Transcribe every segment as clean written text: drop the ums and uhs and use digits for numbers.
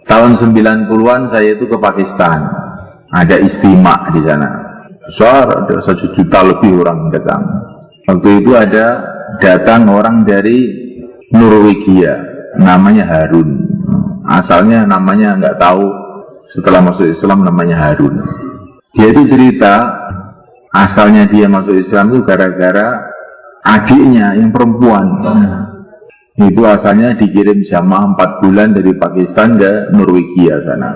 Tahun 90-an saya itu ke Pakistan. Ada istimewa di sana. Besar, ada 1 juta lebih orang datang. Waktu itu ada datang orang dari Norwegia, namanya Harun. Asalnya namanya nggak tahu, setelah masuk Islam namanya Harun. Dia itu cerita, asalnya dia masuk Islam itu gara-gara adiknya yang perempuan. Itu asalnya dikirim jamaah 4 bulan dari Pakistan ke Norwegia sana.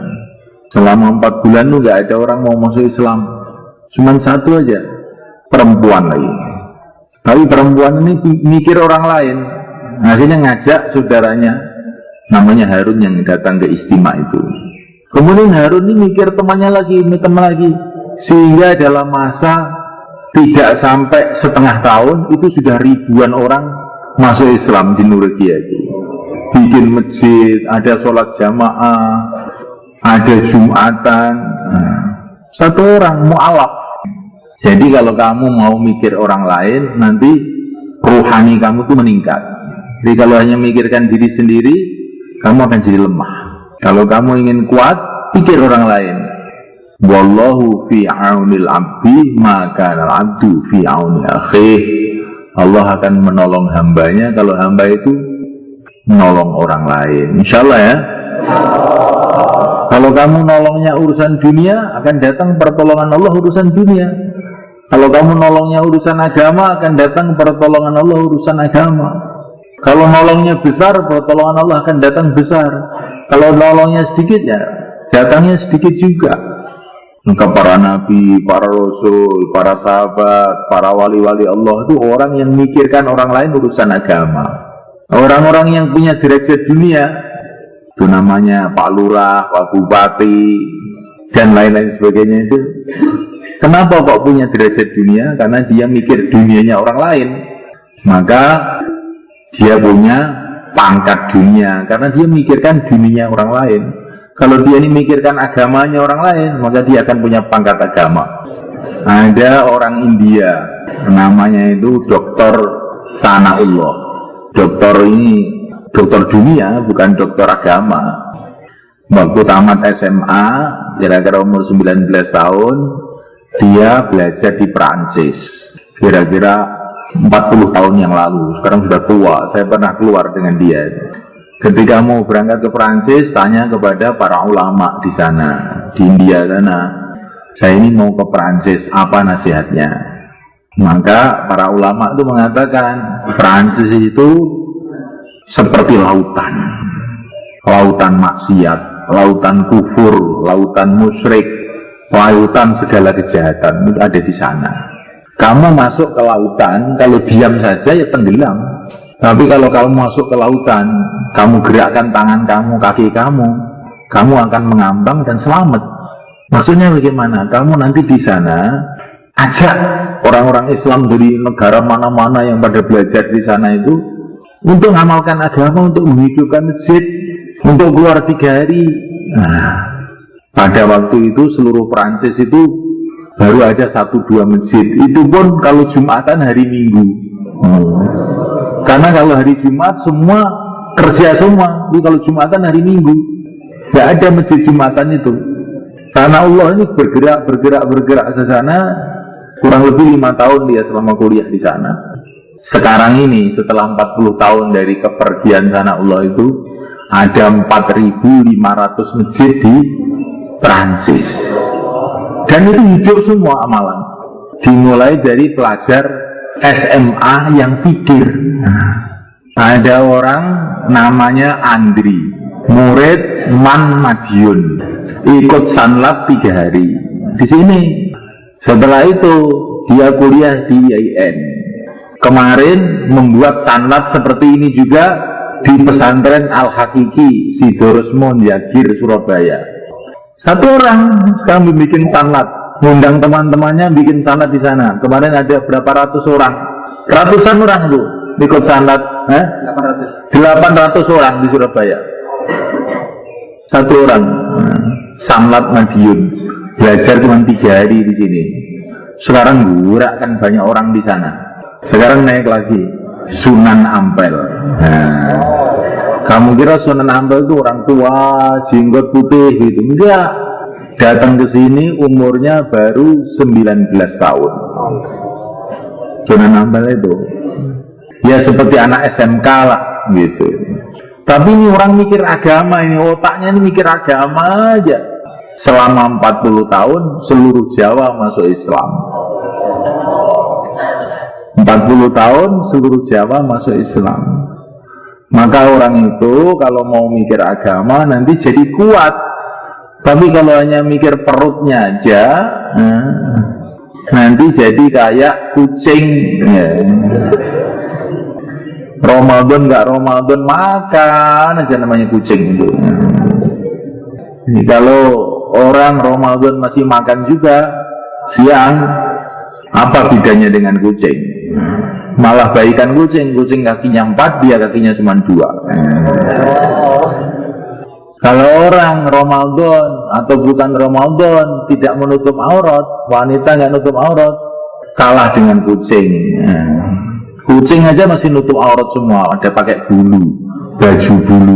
Selama 4 bulan itu nggak ada orang mau masuk Islam, cuman 1 aja, perempuan lagi. Tapi perempuan ini mikir orang lain, akhirnya ngajak saudaranya, namanya Harun yang datang ke istimewa itu. Kemudian Harun ini mikir temannya lagi, sehingga dalam masa tidak sampai setengah tahun itu sudah ribuan orang masuk Islam di Norwegia itu. Bikin masjid, ada sholat jamaah, ada Jumatan. 1 orang mu'alaf. Jadi kalau kamu mau mikir orang lain, nanti rohani kamu tuh meningkat. Jadi kalau hanya mikirkan diri sendiri, kamu akan jadi lemah. Kalau kamu ingin kuat, pikir orang lain. Wallahu fi aunil abdi maka al-abdu fi auni akhih. Allah akan menolong hambanya kalau hamba itu menolong orang lain. Insyaallah ya. Kalau kamu nolongnya urusan dunia, akan datang pertolongan Allah urusan dunia. Kalau kamu nolongnya urusan agama, akan datang pertolongan Allah urusan agama. Kalau nolongnya besar, pertolongan Allah akan datang besar. Kalau nolongnya sedikit, ya datangnya sedikit juga. Maka para nabi, para rasul, para sahabat, para wali-wali Allah itu orang yang mikirkan orang lain urusan agama. Orang-orang yang punya derajat dunia, itu namanya Pak Lurah, Pak Bupati, dan lain-lain sebagainya itu. Kenapa kok punya derajat dunia? Karena dia mikir dunianya orang lain. Maka dia punya pangkat dunia, karena dia mikirkan dunianya orang lain. Kalau dia ini mikirkan agamanya orang lain, maka dia akan punya pangkat agama. Ada orang India, namanya itu Dokter Sanaullah. Dokter ini dokter dunia, bukan dokter agama. Waktu tamat SMA, kira-kira umur 19 tahun, dia belajar di Perancis. Kira-kira 40 tahun yang lalu, sekarang sudah tua. Saya pernah keluar dengan dia. Ketika mau berangkat ke Perancis, tanya kepada para ulama di sana, di India sana, saya ini mau ke Perancis, apa nasihatnya? Maka para ulama itu mengatakan, Perancis itu seperti lautan, lautan maksiat, lautan kufur, lautan musyrik, lautan segala kejahatan itu ada di sana. Kamu masuk ke lautan, kalau diam saja ya tenggelam. Tapi kalau kamu masuk ke lautan, kamu gerakkan tangan kamu, kaki kamu akan mengambang dan selamat. Maksudnya bagaimana? Kamu nanti di sana ajak orang-orang Islam dari negara mana-mana yang pada belajar di sana itu untuk mengamalkan agama, untuk menghidupkan masjid, untuk keluar 3 hari. Nah, pada waktu itu seluruh Perancis itu baru ada 1-2 masjid. Itu pun kalau Jumatan hari Minggu. Karena kalau hari Jumat semua kerja semua. Jadi kalau Jumatan hari Minggu, tidak ada masjid Jumatan itu. Karena Allah ini bergerak ke sana. Kurang lebih 5 tahun dia selama kuliah di sana. Sekarang ini setelah 40 tahun dari kepergian sana Allah itu, ada 4.500 masjid di Perancis. Dan itu hidup semua amalan. Dimulai dari pelajar SMA yang pikir. Ada orang namanya Andri, murid Man Madiun, ikut sanlat 3 hari di sini. Setelah itu dia kuliah di IAIN. Kemarin membuat sanlat seperti ini juga di pesantren Al-Hakiki Sidorusmo Yagir Surabaya. 1 orang sekarang bikin sanlat. Ngundang teman-temannya bikin sanlat di sana. Kemarin ada berapa ratus orang, ratusan orang tuh ikut sanlat. 800 orang di Surabaya. 1 orang sanlat Madiun, belajar cuma 3 hari di sini. Sekarang gerakkan banyak orang di sana. Sekarang naik lagi Sunan Ampel. Nah, Kamu kira Sunan Ampel itu orang tua, jenggot putih gitu? Enggak. Datang ke sini umurnya baru 19 tahun. Sunan Ampel itu ya seperti anak SMK lah gitu. Tapi ini orang mikir agama, ini otaknya ini mikir agama aja. Selama 40 tahun seluruh Jawa masuk Islam. 40 tahun seluruh Jawa masuk Islam. Maka orang itu kalau mau mikir agama nanti jadi kuat. Tapi kalau hanya mikir perutnya aja, nanti jadi kayak kucing. Ramadan nggak Ramadan makan aja namanya kucing itu. Jadi kalau orang Ramadan masih makan juga siang, apa bedanya dengan kucing? Malah baikan kucing, kucing kakinya 4, dia kakinya cuma 2. Kalau orang Ramadan atau bukan Ramadan tidak menutup aurat, wanita nggak nutup aurat, kalah dengan kucing. Kucing aja masih nutup aurat semua, ada pakai bulu, baju bulu.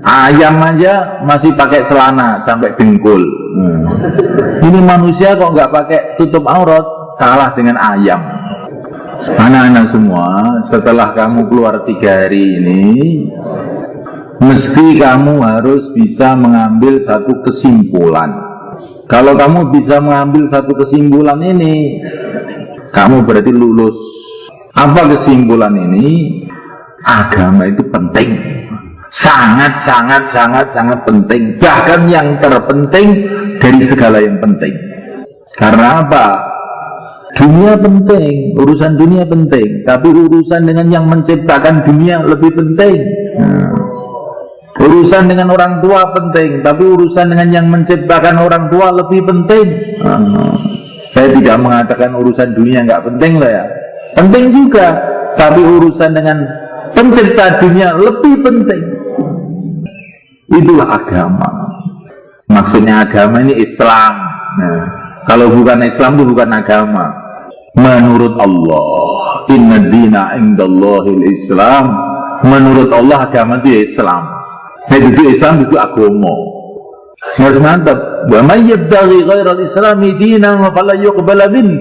Ayam aja masih pakai celana sampai dengkul. Ini manusia kok nggak pakai tutup aurat, kalah dengan ayam. Anak-anak semua, setelah kamu keluar 3 hari ini, mesti kamu harus bisa mengambil satu kesimpulan. Kalau kamu bisa mengambil satu kesimpulan ini, kamu berarti lulus. Apa kesimpulan ini? Agama itu penting, sangat penting, bahkan yang terpenting dari segala yang penting. Karena apa? Dunia penting, urusan dunia penting, tapi urusan dengan yang menciptakan dunia lebih penting. Urusan dengan orang tua penting, tapi urusan dengan yang menciptakan orang tua lebih penting. Saya tidak mengatakan urusan dunia nggak penting lah ya, penting juga, tapi urusan dengan pencipta dunia lebih penting. Itulah agama. Maksudnya agama ini Islam. Kalau bukan Islam itu bukan agama. Menurut Allah, inna dina indallahil Islam. Menurut Allah agama itu Islam. Itu Islam itu agama. Harus mantap. Wa may yabtaghi ghairal islami dinan fala yuqbala minhu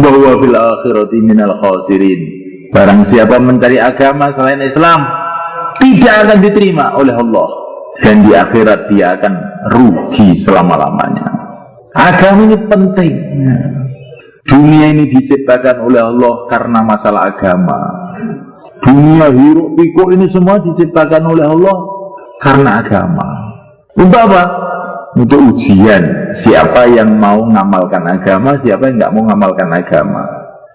wa huwa fil akhirati minal khasirin. Barang siapa mencari agama selain Islam, tidak akan diterima oleh Allah, dan di akhirat dia akan rugi selama-lamanya. Agama ini penting. Dunia ini diciptakan oleh Allah karena masalah agama. Dunia hiruk pikuk ini semua diciptakan oleh Allah karena agama. Untuk apa? Untuk ujian. Siapa yang mau ngamalkan agama, siapa yang nggak mau ngamalkan agama.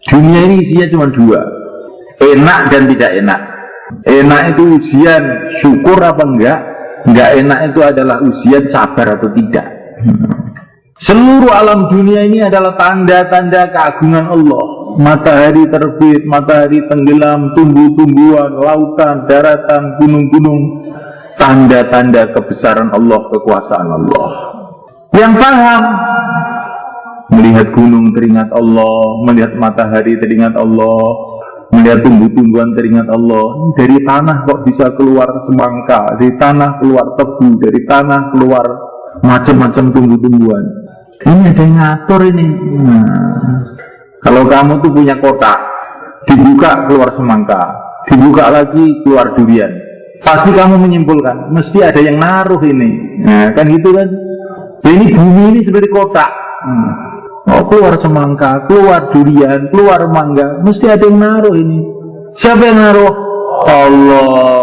Dunia ini isinya cuma 2, enak dan tidak enak. Enak itu ujian syukur apa enggak enak itu adalah ujian sabar atau tidak. Seluruh alam dunia ini adalah tanda-tanda keagungan Allah. Matahari terbit, matahari tenggelam, tumbuh-tumbuhan, lautan, daratan, gunung-gunung, tanda-tanda kebesaran Allah, kekuasaan Allah. Yang paham, melihat gunung teringat Allah, melihat matahari teringat Allah, melihat tumbuh-tumbuhan teringat Allah. Dari tanah kok bisa keluar semangka, dari tanah keluar tebu, dari tanah keluar macam-macam tumbuh-tumbuhan. Ini ada yang ngatur ini. Kalau kamu tuh punya kotak, dibuka keluar semangka, dibuka lagi keluar durian, pasti kamu menyimpulkan mesti ada yang naruh ini. Kan gitu kan. Ini bumi ini seperti kotak. Oh, keluar semangka, keluar durian, keluar mangga, mesti ada yang naruh ini. Siapa yang naruh? Allah.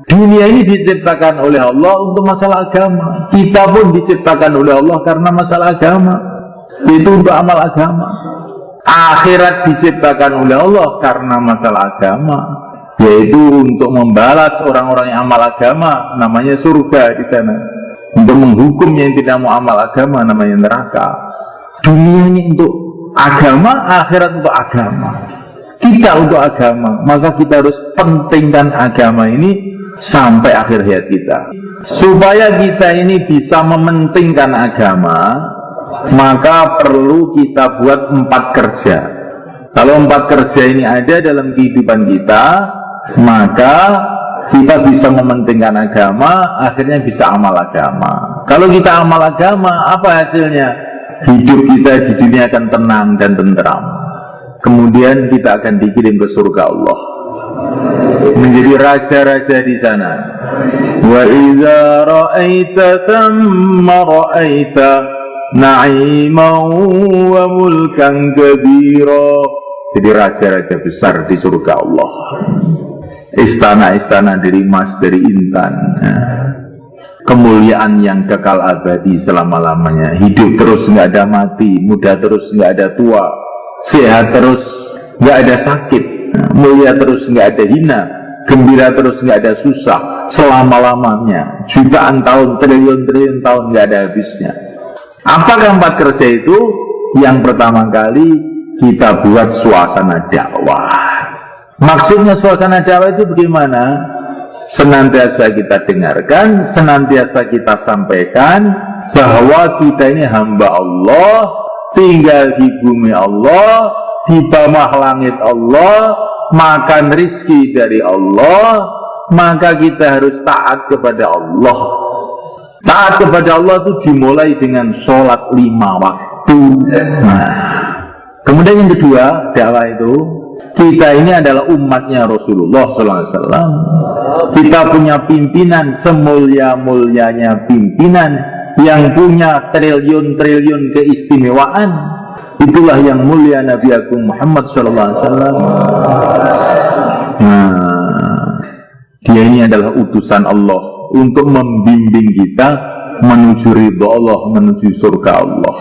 Dunia ini diciptakan oleh Allah untuk masalah agama. Kita pun diciptakan oleh Allah karena masalah agama. Itu untuk amal agama. Akhirat diciptakan oleh Allah karena masalah agama, yaitu untuk membalas orang-orang yang amal agama, namanya surga di sana. Untuk menghukum yang tidak mau amal agama, namanya neraka. Dunia ini untuk agama, akhirat untuk agama. Kita untuk agama, maka kita harus pentingkan agama ini sampai akhir hayat kita. Supaya kita ini bisa mementingkan agama, maka perlu kita buat 4 kerja. Kalau 4 kerja ini ada dalam kehidupan kita, maka kita bisa mementingkan agama, akhirnya bisa amal agama. Kalau kita amal agama, apa hasilnya? Hidup kita di dunia akan tenang dan tentram. Kemudian kita akan dikirim ke surga Allah, menjadi raja-raja di sana. Wa idza ra'aita thamma ra'aita na'iman wa mulkan kabira. Jadi raja-raja besar di surga Allah. Istana-istana dari emas, dari intan, kemuliaan yang kekal abadi selama-lamanya. Hidup terus, nggak ada mati, muda terus, nggak ada tua, sehat terus, nggak ada sakit, mulia terus, nggak ada hina, gembira terus, nggak ada susah, selama-lamanya, jutaan tahun, triliun-triliun tahun, nggak ada habisnya. Apakah 4 kerja itu? Yang pertama kali kita buat suasana dakwah. Maksudnya suasana dakwah itu bagaimana? Senantiasa kita dengarkan, senantiasa kita sampaikan bahwa kita ini hamba Allah, tinggal di bumi Allah, di bawah langit Allah, makan rizki dari Allah, maka kita harus taat kepada Allah. Taat kepada Allah itu dimulai dengan sholat 5 waktu. Kemudian yang kedua, dakwah itu, kita ini adalah umatnya Rasulullah SAW. Kita punya pimpinan semulia-mulianya pimpinan yang punya triliun-triliun keistimewaan. Itulah yang mulia Nabi Agung Muhammad SAW. Dia ini adalah utusan Allah untuk membimbing kita menuju ridha Allah, menuju surga Allah.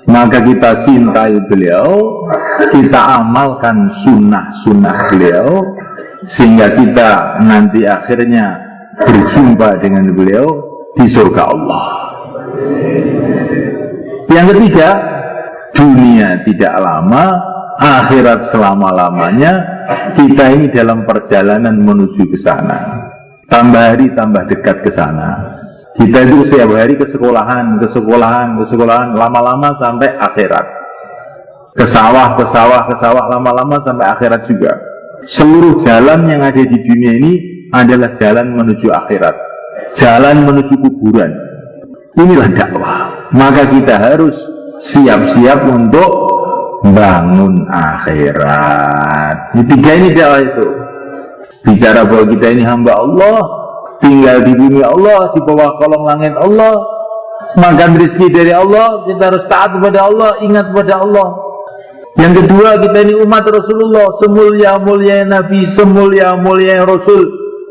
Maka kita cintai beliau, kita amalkan sunnah-sunnah beliau, sehingga kita nanti akhirnya berjumpa dengan beliau di surga Allah. Yang ketiga, dunia tidak lama, akhirat selama-lamanya. Kita ini dalam perjalanan menuju ke sana. Tambah hari tambah dekat ke sana. Kita itu setiap hari ke sekolahan, lama-lama sampai akhirat. Ke sawah, lama-lama sampai akhirat juga. Seluruh jalan yang ada di dunia ini adalah jalan menuju akhirat, jalan menuju kuburan. Inilah dakwah. Maka kita harus siap-siap untuk bangun akhirat. Tiga ini dakwah itu. Bicara bahwa kita ini hamba Allah, tinggal di bumi Allah, di bawah kolong langit Allah, makan rezeki dari Allah, kita harus taat kepada Allah, ingat kepada Allah. Yang kedua, kita ini umat Rasulullah, semulia-mulia Nabi, semulia-mulia Rasul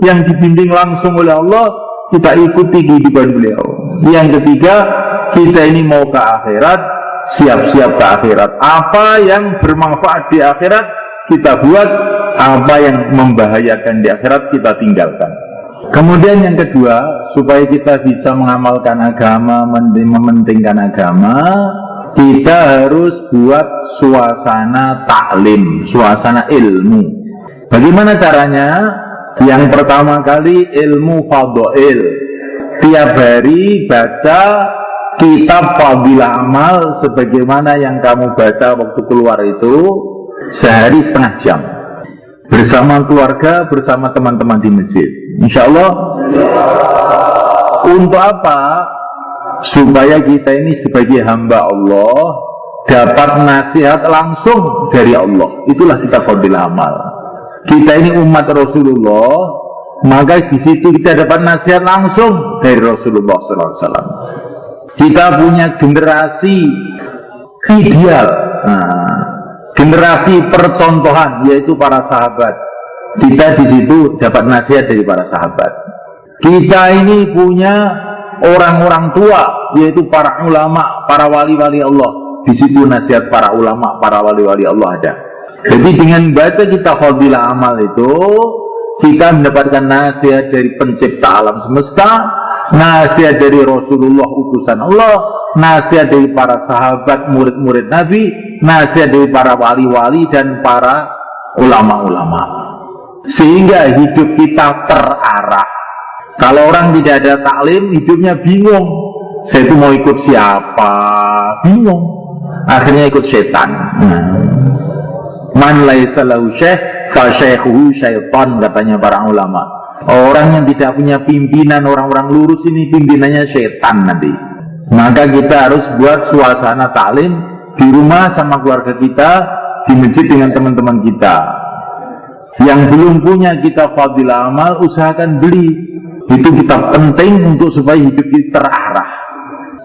yang dibimbing langsung oleh Allah, kita ikuti kehidupan beliau. Yang ketiga, kita ini mau ke akhirat, siap-siap ke akhirat. Apa yang bermanfaat di akhirat kita buat, apa yang membahayakan di akhirat kita tinggalkan. Kemudian yang kedua, supaya kita bisa mengamalkan agama, mementingkan agama, kita harus buat suasana taklim, suasana ilmu. Bagaimana caranya? Yang pertama kali ilmu fadhail. Tiap hari baca kitab fadilah amal sebagaimana yang kamu baca waktu keluar itu, sehari setengah jam. Bersama keluarga, bersama teman-teman di masjid. Insya Allah. Untuk apa? Supaya kita ini sebagai hamba Allah dapat nasihat langsung dari Allah. Itulah kita fadilah amal. Kita ini umat Rasulullah, maka di situ kita dapat nasihat langsung dari Rasulullah SAW. Kita punya generasi ideal, generasi percontohan, yaitu para sahabat. Kita di situ dapat nasihat dari para sahabat. Kita ini punya orang-orang tua, yaitu para ulama, para wali-wali Allah. Di situ nasihat para ulama, para wali-wali Allah ada. Jadi dengan baca kita fadilah amal itu, kita mendapatkan nasihat dari pencipta alam semesta, nasihat dari Rasulullah utusan Allah, nasihat dari para sahabat, murid-murid Nabi, nasihat dari para wali-wali dan para ulama-ulama. Sehingga hidup kita terarah. Kalau orang tidak ada taklim, hidupnya bingung. Saya itu mau ikut siapa? Bingung. Akhirnya ikut setan. Man laisa lahu syekh fasyekhu syaitan, katanya para ulama. Orang yang tidak punya pimpinan, orang-orang lurus ini pimpinannya syaitan nanti. Maka kita harus buat suasana taklim di rumah sama keluarga kita, di masjid dengan teman-teman kita. Yang belum punya kitab Fadilah Amal, usahakan beli. Itu kitab penting untuk supaya hidup kita terarah.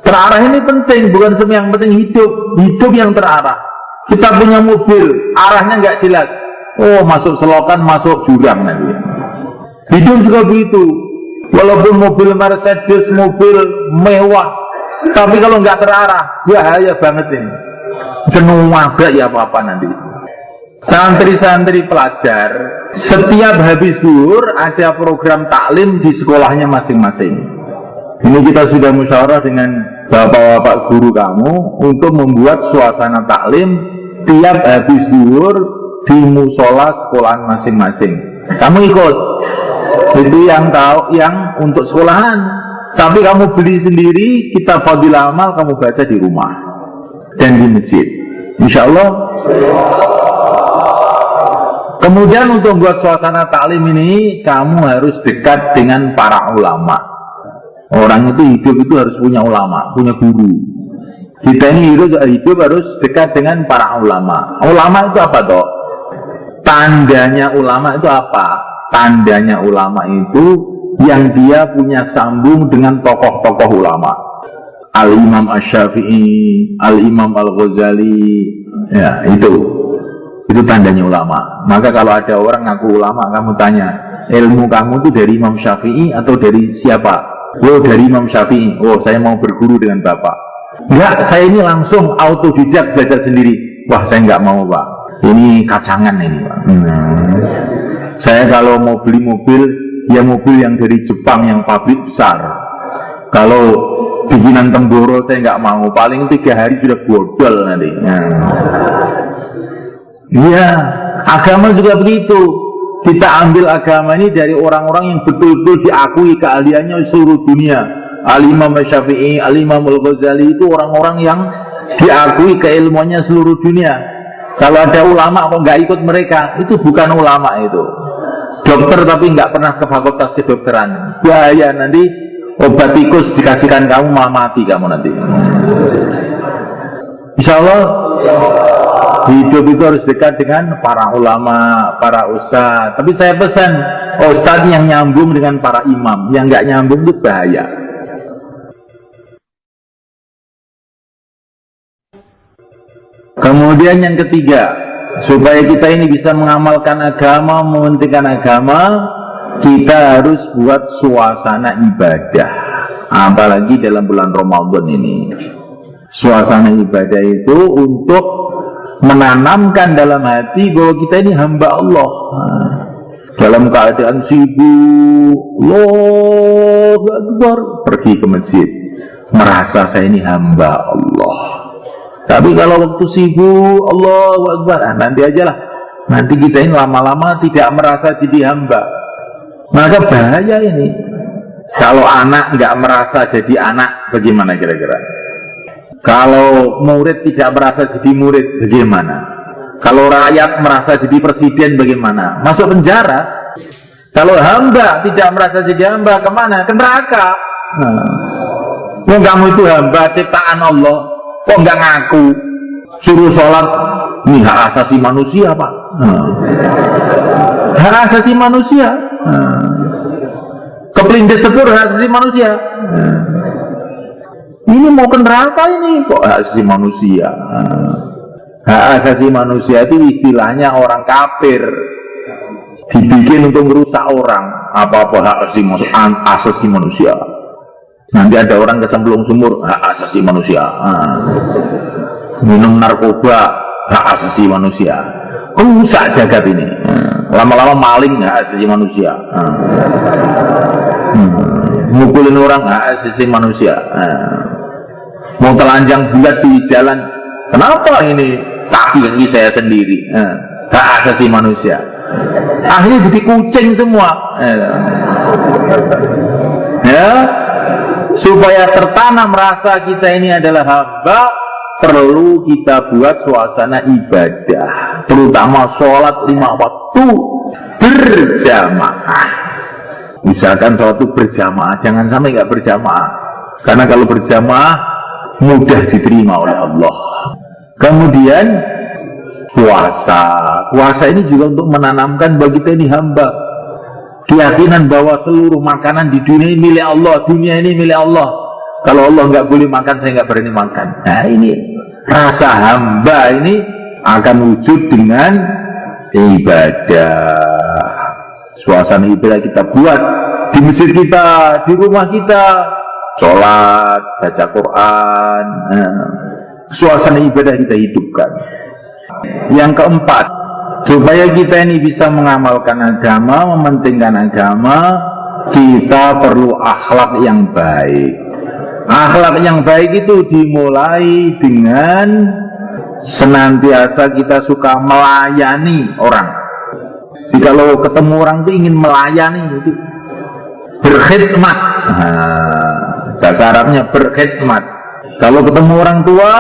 Terarah ini penting, bukan semua yang penting hidup yang terarah. Kita punya mobil, arahnya nggak jelas. Oh, masuk selokan, masuk jurang nanti. Hidup juga begitu. Walaupun mobil Mercedes, mobil mewah, tapi kalau nggak terarah, bahaya banget ini. Jenuh mabrak ya apa-apa nanti. Santri-santri pelajar, setiap habis zuhur ada program taklim di sekolahnya masing-masing. Ini kita sudah musyawarah dengan bapak-bapak guru kamu untuk membuat suasana taklim tiap habis zuhur di musola sekolahan masing-masing. Kamu ikut, itu yang tahu, yang untuk sekolahan. Tapi kamu beli sendiri kitab Fadilah Amal, kamu baca di rumah dan di masjid. Insya Allah. Kemudian untuk buat suasana taklim ini, kamu harus dekat dengan para ulama. Orang itu hidup itu harus punya ulama, punya guru. Kita ini hidup harus dekat dengan para ulama. Ulama itu apa toh? Tandanya ulama itu apa? Tandanya ulama itu yang dia punya sambung dengan tokoh-tokoh ulama. Al-Imam Asy-Syafi'i, Al-Imam Al-Ghazali, ya itu tandanya ulama. Maka kalau ada orang ngaku ulama, kamu tanya, ilmu kamu itu dari Imam Syafi'i atau dari siapa? Oh, dari Imam Syafi'i. Oh, saya mau berguru dengan bapak. Enggak, saya ini langsung autodidak belajar sendiri. Wah, saya enggak mau, Pak. Ini kacangan ini, Pak. Saya kalau mau beli mobil, ya mobil yang dari Jepang, yang pabrik besar. Kalau bikinan Temboro saya enggak mau. Paling 3 hari sudah bodol nanti. Iya, agama juga begitu. Kita ambil agama ini dari orang-orang yang betul-betul diakui keahliannya seluruh dunia. Al-Imam Syafi'i, Al-Imam Al-Ghazali itu orang-orang yang diakui keilmuannya seluruh dunia. Kalau ada ulama kok nggak ikut mereka, itu bukan ulama itu. Dokter tapi nggak pernah ke fakultas kedokteran. Bahaya, nanti obat tikus dikasihkan kamu malah mati kamu nanti. Insya Allah hidup itu harus dekat dengan para ulama, para ustadz. Tapi saya pesan, ustadz yang nyambung dengan para imam, yang nggak nyambung itu bahaya. Kemudian yang ketiga, supaya kita ini bisa mengamalkan agama, mementingkan agama, kita harus buat suasana ibadah. Apalagi dalam bulan Ramadan ini. Suasana ibadah itu untuk menanamkan dalam hati bahwa kita ini hamba Allah. Dalam keadaan sibuk, Allahu Akbar, pergi ke masjid, merasa saya ini hamba Allah. Tapi kalau waktu sibuk, Allahu Akbar, nanti aja lah. Nanti kita ini lama-lama tidak merasa jadi hamba. Maka bahaya ini. Kalau anak nggak merasa jadi anak, bagaimana kira-kira? Kalau murid tidak merasa jadi murid, bagaimana? Kalau rakyat merasa jadi presiden, bagaimana? Masuk penjara. Kalau hamba tidak merasa jadi hamba, kemana? Ke neraka. Kamu itu hamba ciptaan Allah, kok nggak ngaku? Suruh sholat, ini hak asasi manusia, Pak. Hak asasi manusia. Kepelindes sepur hak asasi manusia. Ini mau ke neraka ini, kok hak asasi manusia. Hak asasi manusia itu istilahnya orang kafir, dibikin untuk merusak orang. Apa-apa hak asasi manusia. Nanti ada orang kecemplung sumur, hak asasi manusia. Minum narkoba, hak asasi manusia. Rusak jagat ini. Lama-lama maling, hak asasi manusia. Mukulin orang, hak asasi manusia. Mau telanjang bulat di jalan, kenapa ini kaki saya sendiri? Hak asasi manusia. Akhirnya jadi kucing semua. Ya, supaya tertanam rasa kita ini adalah hamba, perlu kita buat suasana ibadah, terutama sholat 5 waktu itu berjamaah. Usahakan sholat itu berjamaah, jangan sampai nggak berjamaah. Karena kalau berjamaah mudah diterima oleh Allah. Kemudian puasa ini juga untuk menanamkan bagi kita ini hamba keyakinan bahwa seluruh makanan di dunia ini milik Allah, dunia ini milik Allah. Kalau Allah nggak boleh makan, saya nggak berani makan. Nah ini rasa hamba ini akan wujud dengan ibadah. Suasana ibadah kita buat di masjid kita, di rumah kita, sholat, baca Quran. Suasana ibadah kita hidupkan. Yang keempat, supaya kita ini bisa mengamalkan agama, mementingkan agama, kita perlu akhlak yang baik. Akhlak yang baik itu dimulai dengan senantiasa kita suka melayani orang. Jadi kalau ketemu orang itu ingin melayani, itu berkhidmat. Bahasa Arabnya berkhidmat. Kalau ketemu orang tua,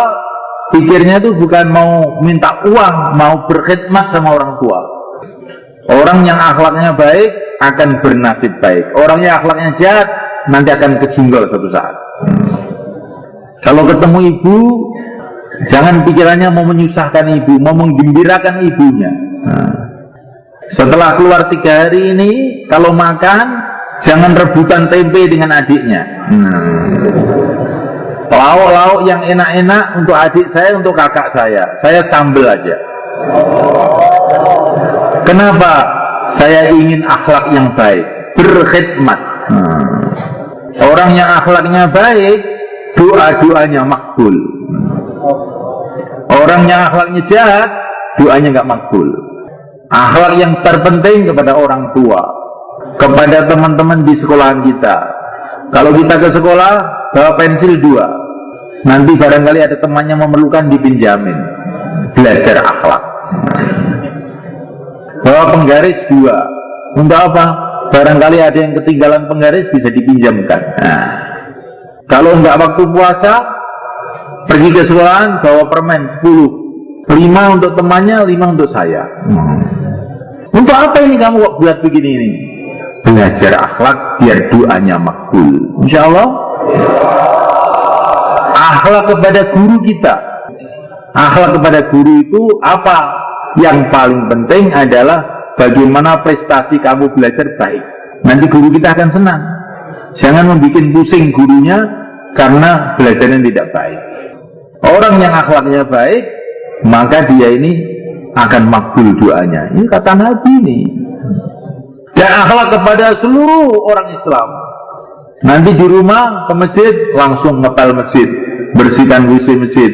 pikirnya itu bukan mau minta uang, mau berkhidmat sama orang tua. Orang yang akhlaknya baik akan bernasib baik. Orang yang akhlaknya jahat nanti akan kejunggol suatu saat. Kalau ketemu ibu, jangan pikirannya mau menyusahkan ibu, mau menggembirakan ibunya. Setelah keluar 3 hari ini, kalau makan jangan rebutan tempe dengan adiknya. Lauk-lauk yang enak-enak untuk adik saya, untuk kakak saya sambel aja. Kenapa? Saya ingin akhlak yang baik, berkhidmat. Orang yang akhlaknya baik, doa-doanya makbul. Orang yang akhlaknya jahat, doanya nggak makbul. Akhlak yang terpenting kepada orang tua, kepada teman-teman di sekolahan kita. Kalau kita ke sekolah, bawa pensil 2. Nanti barangkali ada temannya memerlukan, dipinjamin. Belajar akhlak. Bawa penggaris 2. Untuk apa? Barangkali ada yang ketinggalan penggaris, bisa dipinjamkan. Kalau enggak waktu puasa, pergi ke sekolahan, bawa permen 10. 5 untuk temannya, 5 untuk saya. Untuk apa ini kamu kok buat begini ini? Belajar akhlak biar doanya makbul. Insya Allah. Akhlak kepada guru kita. Akhlak kepada guru itu apa? Yang paling penting adalah bagaimana prestasi kamu belajar baik. Nanti guru kita akan senang. Jangan membuat pusing gurunya karena belajarnya tidak baik. Orang yang akhlaknya baik, maka dia ini akan makbul doanya. Ini kata Nabi ini. Dan akhlak kepada seluruh orang Islam. Nanti di rumah ke masjid, langsung ngepel masjid, bersihkan WC masjid.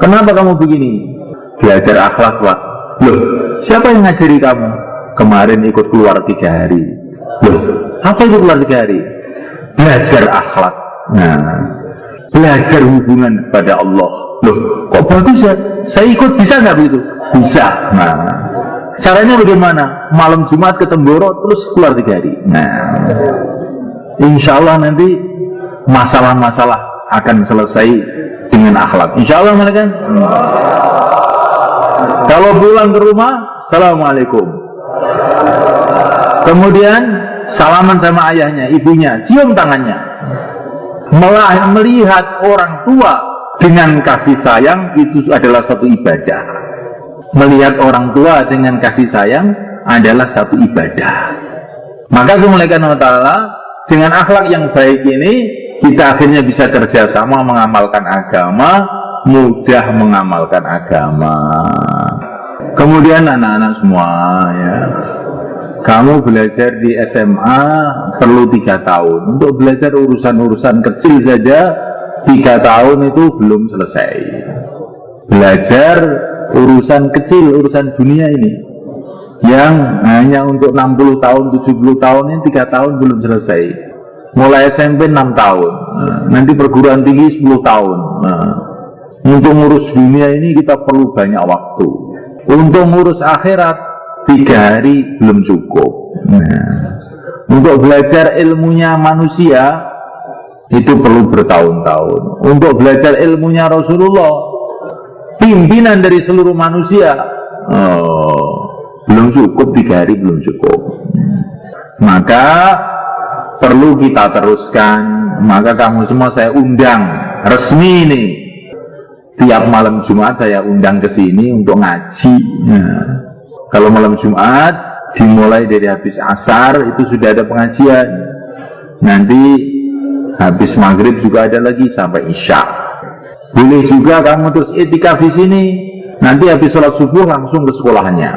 Kenapa kamu begini? Belajar akhlak, Pak. Loh, siapa yang ngajari kamu? Kemarin ikut keluar 3 hari. Loh, apa itu keluar 3 hari? Belajar akhlak. Belajar hubungan pada Allah. Loh, kok bagus ya? Saya ikut, bisa nggak begitu? Bisa. Caranya bagaimana? Malam Jumat ke Temboro, terus keluar 3 hari. Insya Allah nanti masalah-masalah akan selesai dengan akhlak. Insya Allah, kan? Kalau pulang ke rumah, Assalamualaikum. Kemudian salaman sama ayahnya, ibunya, cium tangannya. Melihat orang tua dengan kasih sayang itu adalah satu ibadah. Melihat orang tua dengan kasih sayang adalah satu ibadah. Maka Allah Ta'ala dengan akhlak yang baik ini, kita akhirnya bisa kerjasama mengamalkan agama, mudah mengamalkan agama. Kemudian anak-anak semua ya, kamu belajar di SMA perlu 3 tahun. Untuk belajar urusan-urusan kecil saja 3 tahun itu belum selesai. Belajar urusan kecil, urusan dunia ini yang hanya untuk 60 tahun, 70 tahun ini 3 tahun belum selesai. Mulai SMP 6 tahun, nanti perguruan tinggi 10 tahun. Untuk ngurus dunia ini kita perlu banyak waktu. Untuk ngurus akhirat 3 hari belum cukup. Untuk belajar ilmunya manusia itu perlu bertahun-tahun. Untuk belajar ilmunya Rasulullah, pimpinan dari seluruh manusia, Oh, belum cukup, 3 hari belum cukup. Maka perlu kita teruskan. Maka kamu semua saya undang resmi nih. Tiap malam Jumat saya undang ke sini untuk ngaji. Nah, kalau malam Jumat dimulai dari habis asar itu sudah ada pengajian. Nanti habis maghrib juga ada lagi sampai isya. Boleh juga kamu terus i'tikaf di sini. Nanti habis sholat subuh langsung ke sekolahnya.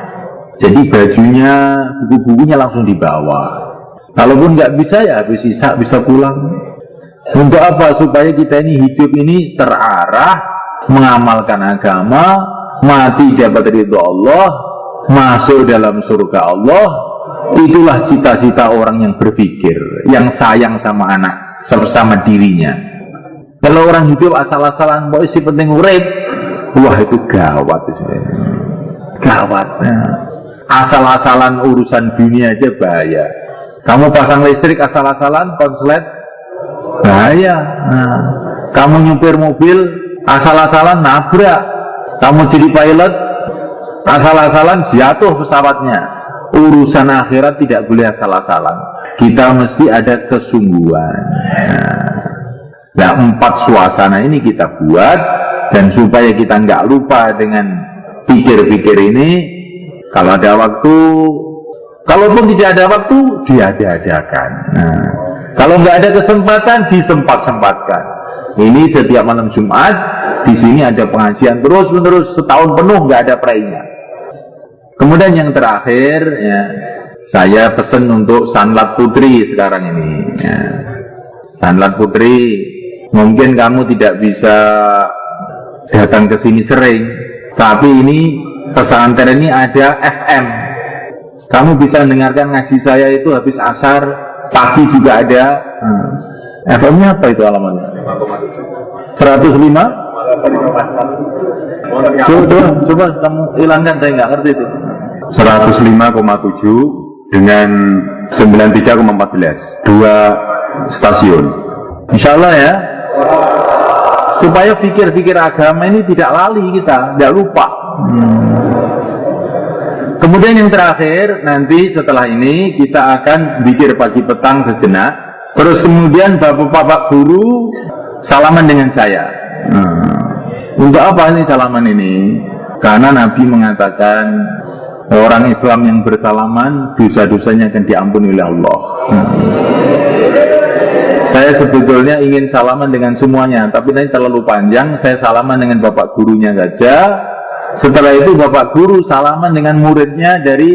Jadi bajunya, buku-bukunya langsung dibawa. Kalaupun nggak bisa ya habis isya bisa pulang. Untuk apa? Supaya kita ini hidup ini terarah, mengamalkan agama, mati dapat ridho Allah, masuk dalam surga Allah. Itulah cita-cita orang yang berpikir, yang sayang sama anak, sama dirinya. Kalau orang hidup asal-asalan, boy si penting urip, wah itu gawat itu. Gawat. Asal-asalan urusan dunia aja bahaya. Kamu pasang listrik asal-asalan, konslet, bahaya. Nah, kamu nyupir mobil asal-asalan, nabrak. Kamu jadi pilot asal-asalan, jatuh pesawatnya. Urusan akhirat tidak boleh asal-asalan. Kita mesti ada kesungguhan. Nah, 4 suasana ini kita buat, dan supaya kita nggak lupa dengan pikir-pikir ini, kalau ada waktu, kalaupun tidak ada waktu, diada-adakan. Nah, kalau nggak ada kesempatan, disempat-sempatkan. Ini setiap malam Jumat, di sini ada pengajian terus-menerus setahun penuh, nggak ada perainya. Kemudian yang terakhir, ya, saya pesan untuk Sanlat Putri sekarang ini. Ya. Sanlat Putri, mungkin kamu tidak bisa datang ke sini sering, tapi ini pesantren ini ada FM. Kamu bisa mendengarkan ngaji saya itu habis asar, pagi juga ada. FM-nya apa itu alamannya? 105? Coba kamu hilangkan, saya nggak ngerti itu. 105,7 dengan 93,14, 2 stasiun. Insya Allah ya, supaya pikir-pikir agama ini tidak lali kita, tidak lupa. Kemudian yang terakhir, nanti setelah ini kita akan zikir pagi petang sejenak. Terus kemudian bapak-bapak guru salaman dengan saya. Untuk apa ini salaman ini? Karena Nabi mengatakan orang Islam yang bersalaman dosa-dosanya akan diampuni oleh Allah. Saya sebetulnya ingin salaman dengan semuanya, tapi nanti terlalu panjang. Saya salaman dengan bapak gurunya saja. Setelah itu bapak guru salaman dengan muridnya dari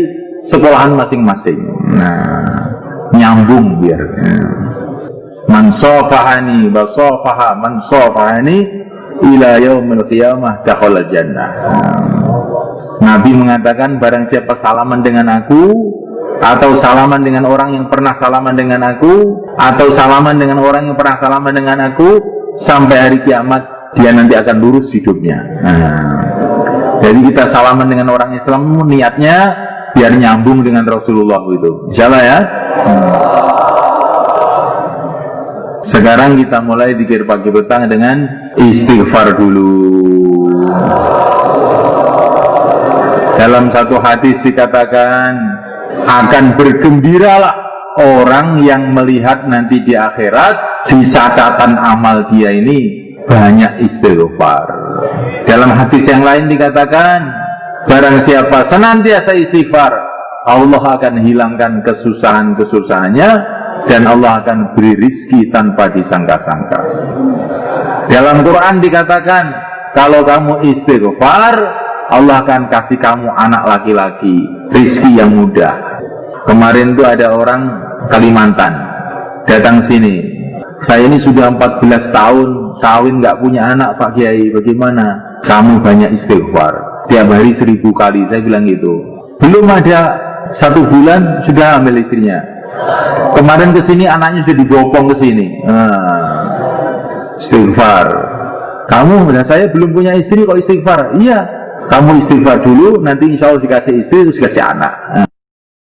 sekolahan masing-masing. Nah, nyambung biar. Man sofahani wa sofaha man sofahani ila yaumil qiyamah dakhala jannah. Nabi mengatakan barang siapa salaman dengan aku, atau salaman dengan orang yang pernah salaman dengan aku, atau salaman dengan orang yang pernah salaman dengan aku, sampai hari kiamat dia nanti akan lurus hidupnya. Jadi kita salaman dengan orang Islam, niatnya biar nyambung dengan Rasulullah itu. Insyaallah ya. Sekarang kita mulai zikir pagi petang dengan istighfar dulu. Dalam satu hadis dikatakan, akan bergembiralah orang yang melihat nanti di akhirat, di catatan amal dia ini banyak istighfar. Dalam hadis yang lain dikatakan, barang siapa senantiasa istighfar, Allah akan hilangkan kesusahan-kesusahannya, dan Allah akan beri rizki tanpa disangka-sangka. Dalam Quran dikatakan, kalau kamu istighfar, Allah akan kasih kamu anak laki-laki, rizki yang mudah. Kemarin itu ada orang Kalimantan datang sini, saya ini sudah 14 tahun kawin nggak punya anak Pak Kiai, bagaimana? Kamu banyak istighfar, tiap hari 1000 kali. Saya bilang gitu. Belum ada 1 bulan sudah hamil istrinya. Kemarin kesini anaknya sudah dibopong ke sini. Istighfar. Kamu dan saya belum punya istri kok istighfar? Iya, kamu istighfar dulu, nanti insya Allah dikasih istri terus dikasih anak.